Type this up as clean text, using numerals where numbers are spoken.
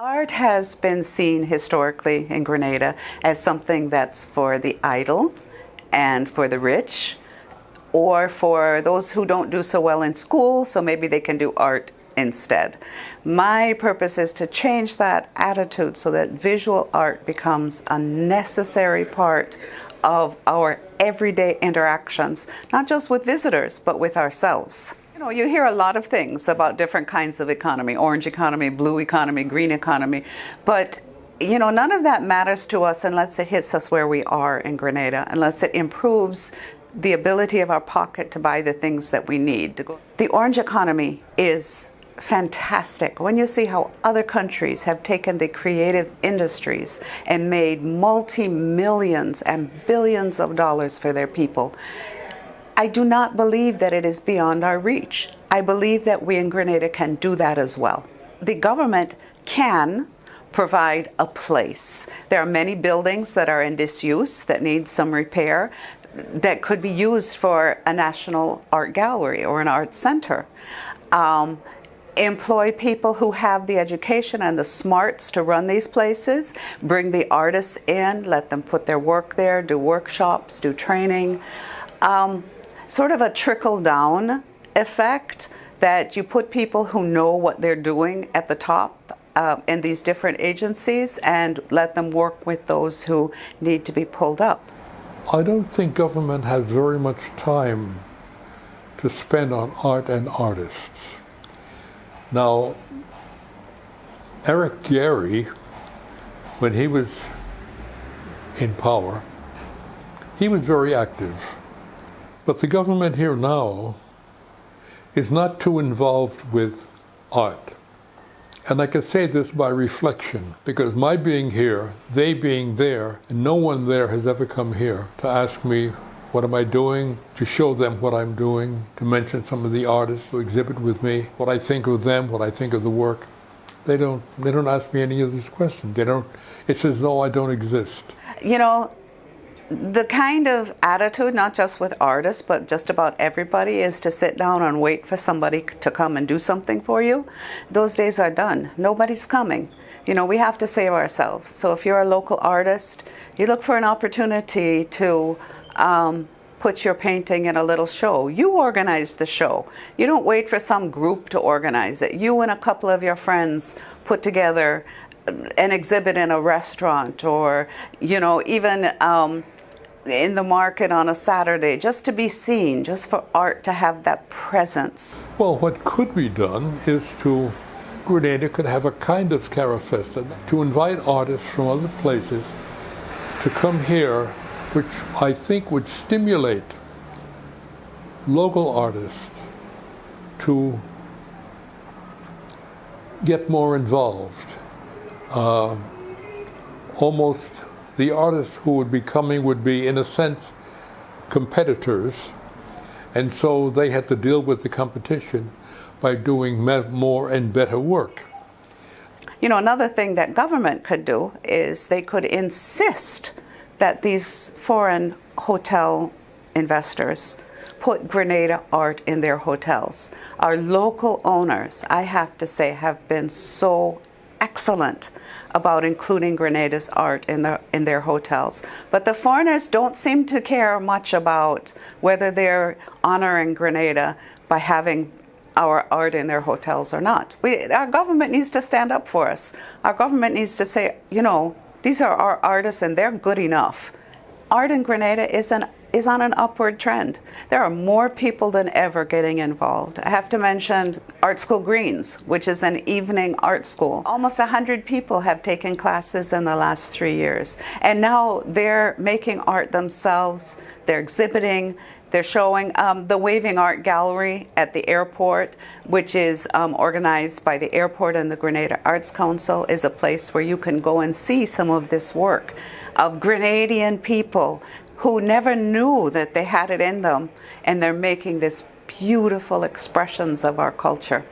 Art has been seen historically in Grenada as something that's for the idle and for the rich, or for those who don't do so well in school, so maybe they can do art instead. My purpose is to change that attitude so that visual art becomes a necessary part of our everyday interactions, not just with visitors, but with ourselves. You hear a lot of things about different kinds of economy, orange economy, blue economy, green economy, but none of that matters to us unless it hits us where we are in Grenada, unless it improves the ability of our pocket to buy the things that we need. The orange economy is fantastic. When you see how other countries have taken the creative industries and made multi-millions and billions of dollars for their people, I do not believe that it is beyond our reach. I believe that we in Grenada can do that as well. The government can provide a place. There are many buildings that are in disuse that need some repair that could be used for a national art gallery or an art center. Employ people who have the education and the smarts to run these places, bring the artists in, let them put their work there, do workshops, do training. Sort of a trickle-down effect, that you put people who know what they're doing at the top in these different agencies and let them work with those who need to be pulled up. I don't think government has very much time to spend on art and artists. Now, Eric Gary, when he was in power, he was very active. But the government here now is not too involved with art. And I can say this by reflection, because my being here, they being there, and no one there has ever come here to ask me, what am I doing? To show them what I'm doing, to mention some of the artists who exhibit with me, what I think of them, what I think of the work. They don't ask me any of these questions. It's as though I don't exist. The kind of attitude, not just with artists, but just about everybody, is to sit down and wait for somebody to come and do something for you. Those days are done. Nobody's coming. We have to save ourselves. So if you're a local artist, you look for an opportunity to put your painting in a little show. You organize the show. You don't wait for some group to organize it. You and a couple of your friends put together an exhibit in a restaurant, or even in the market on a Saturday, just to be seen, just for art to have that presence. Well, what could be done is Grenada could have a kind of Carafesta to invite artists from other places to come here, which I think would stimulate local artists to get more involved. Almost the artists who would be coming would be, in a sense, competitors, and so they had to deal with the competition by doing more and better work. Another thing that government could do is they could insist that these foreign hotel investors put Grenada art in their hotels. Our local owners, I have to say, have been so excellent about including Grenada's art in their hotels. But the foreigners don't seem to care much about whether they're honoring Grenada by having our art in their hotels or not. Our government needs to stand up for us. Our government needs to say, these are our artists and they're good enough. Art in Grenada is on an upward trend. There are more people than ever getting involved. I have to mention Art School Greens, which is an evening art school. Almost 100 people have taken classes in the last 3 years. And now they're making art themselves, they're exhibiting, they're showing. The Waving Art Gallery at the airport, which is organized by the airport and the Grenada Arts Council, is a place where you can go and see some of this work of Grenadian people who never knew that they had it in them, and they're making this beautiful expressions of our culture.